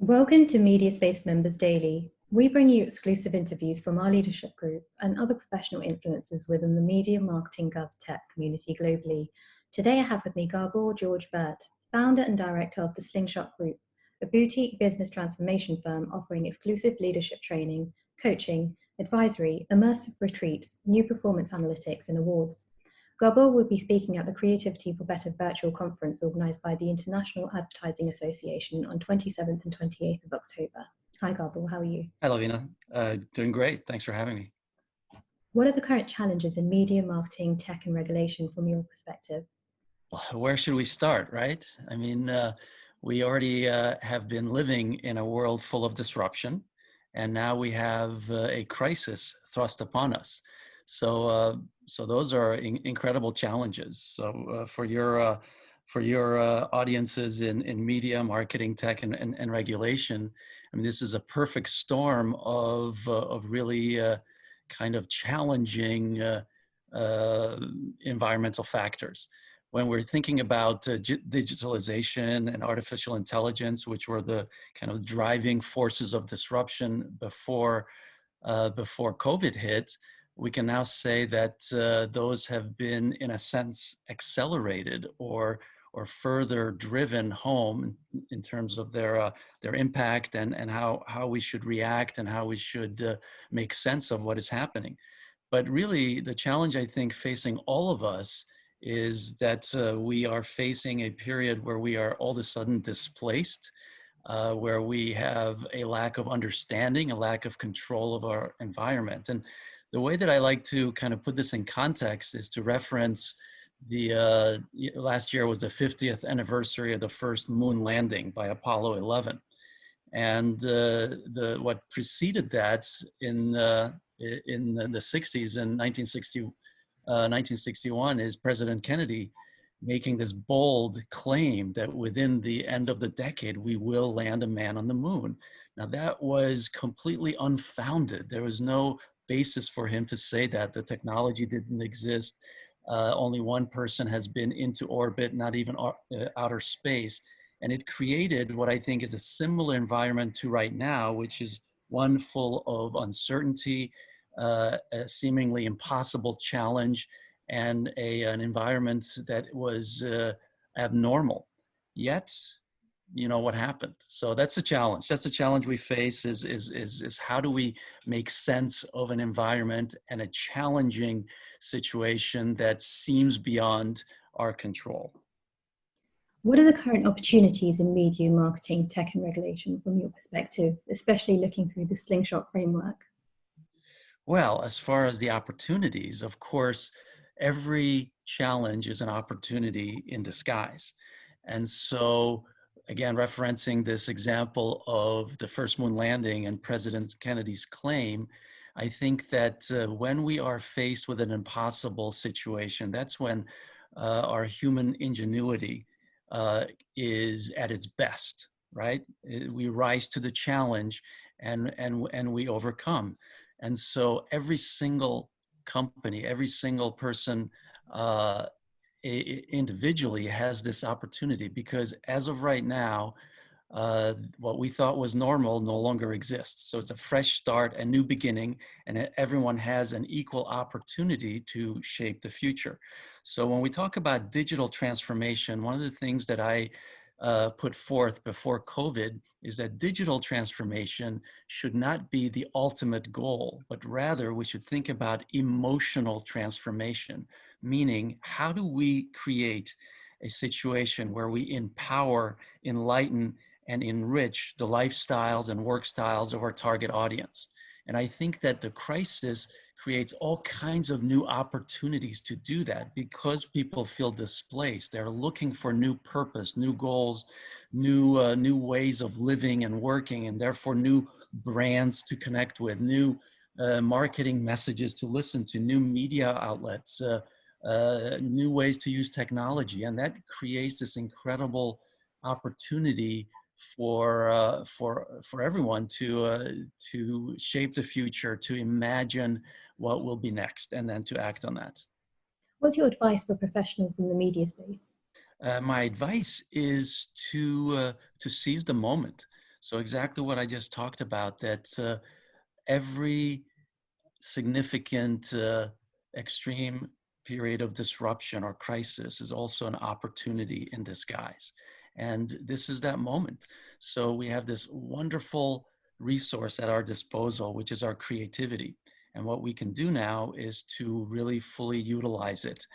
Welcome to Mediaspace Members Daily. We bring you exclusive interviews from our leadership group and other professional influencers within the media, marketing, gov tech community globally. Today I have with me Gabor George Burt, founder and director of the Slingshot Group, a boutique business transformation firm offering exclusive leadership training, coaching, advisory, immersive retreats, new performance analytics, and awards. Gabor will be speaking at the Creativity for Better virtual conference organised by the International Advertising Association on 27th and 28th of October. Hi Gabor, how are you? Hi, Lavina. Doing great. Thanks for having me. What are the current challenges in media, marketing, tech and regulation from your perspective? Well, where should we start, right? I mean, we already have been living in a world full of disruption, and now we have a crisis thrust upon us. So those are incredible challenges. So for your audiences in media, marketing, tech, and regulation, I mean, this is a perfect storm of really kind of challenging environmental factors. When we're thinking about digitalization and artificial intelligence, which were the kind of driving forces of disruption before COVID hit, we can now say that those have been, in a sense, accelerated or further driven home in terms of their impact and how we should react and how we should make sense of what is happening. But really, the challenge I think facing all of us is that we are facing a period where we are all of a sudden displaced, where we have a lack of understanding, a lack of control of our environment. And the way that I like to kind of put this in context is to reference the last year was the 50th anniversary of the first moon landing by Apollo 11. And what preceded that in the 60s, in 1961, is President Kennedy making this bold claim that within the end of the decade, we will land a man on the moon. Now that was completely unfounded. There was no basis for him to say that. The technology didn't exist. Only one person has been into orbit, not even outer space. And it created what I think is a similar environment to right now, which is one full of uncertainty, a seemingly impossible challenge, and an environment that was abnormal. Yet, you know what happened. So that's the challenge. That's the challenge we face is how do we make sense of an environment and a challenging situation that seems beyond our control. What are the current opportunities in media, marketing, tech and regulation from your perspective, especially looking through the Slingshot framework? Well, as far as the opportunities, of course, every challenge is an opportunity in disguise. And so, again, referencing this example of the first moon landing and President Kennedy's claim, I think that when we are faced with an impossible situation, that's when our human ingenuity is at its best, right? We rise to the challenge and we overcome. And so every single company, every single person individually has this opportunity, because as of right now, what we thought was normal no longer exists. So it's a fresh start, a new beginning, and everyone has an equal opportunity to shape the future. So when we talk about digital transformation, one of the things that I put forth before COVID is that digital transformation should not be the ultimate goal, but rather we should think about emotional transformation, meaning how do we create a situation where we empower, enlighten, and enrich the lifestyles and work styles of our target audience. And I think that the crisis creates all kinds of new opportunities to do that, because people feel displaced. They're looking for new purpose, new goals, new ways of living and working, and therefore new brands to connect with, new marketing messages to listen to, new media outlets, new ways to use technology. And that creates this incredible opportunity for everyone to shape the future, to imagine what will be next, and then to act on that. What's your advice for professionals in the media space? My advice is to seize the moment. So exactly what I just talked about, that every significant extreme period of disruption or crisis is also an opportunity in disguise. And this is that moment. So we have this wonderful resource at our disposal, which is our creativity. And what we can do now is to really fully utilize it,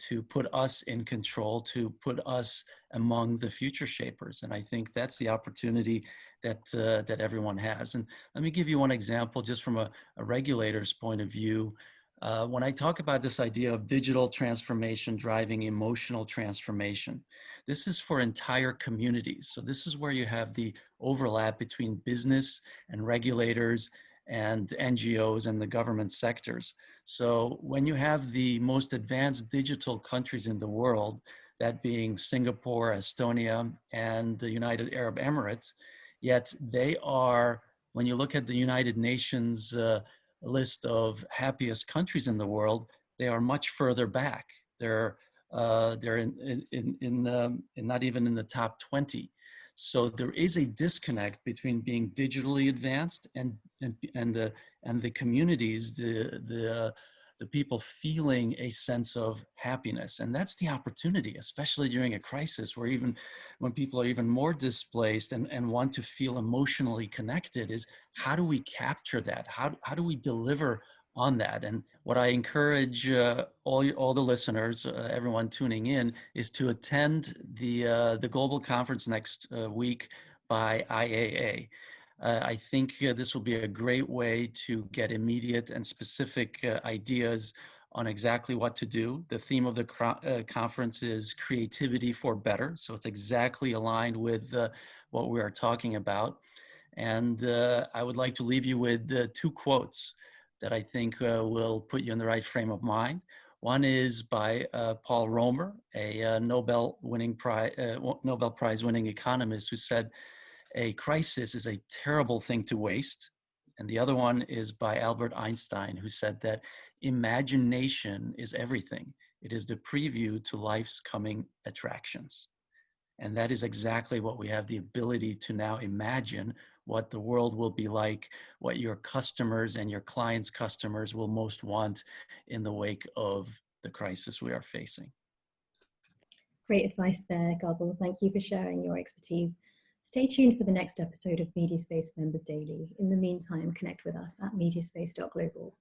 to put us in control, to put us among the future shapers. And I think that's the opportunity that everyone has. And let me give you one example just from a regulator's point of view. When I talk about this idea of digital transformation driving emotional transformation, this is for entire communities. So this is where you have the overlap between business and regulators and NGOs and the government sectors. So when you have the most advanced digital countries in the world, that being Singapore, Estonia, and the United Arab Emirates, yet they are, when you look at the United Nations list of happiest countries in the world, they are much further back. They're not even in the top 20. So there is a disconnect between being digitally advanced and the communities, the people feeling a sense of happiness. And that's the opportunity, especially during a crisis where even when people are even more displaced and want to feel emotionally connected, is how do we capture that? How do we deliver on that? And what I encourage all the listeners, everyone tuning in, is to attend the global conference next week by IAA. I think this will be a great way to get immediate and specific ideas on exactly what to do. The theme of the conference is creativity for better. So it's exactly aligned with what we are talking about. And I would like to leave you with two quotes that I think will put you in the right frame of mind. One is by Paul Romer, a Nobel Prize winning economist, who said, "A crisis is a terrible thing to waste." And the other one is by Albert Einstein, who said that imagination is everything. It is the preview to life's coming attractions. And that is exactly what we have the ability to now imagine, what the world will be like, what your customers and your clients' customers will most want in the wake of the crisis we are facing. Great advice there, Gabor. Thank you for sharing your expertise. Stay tuned for the next episode of Mediaspace Members Daily. In the meantime, connect with us at mediaspace.global.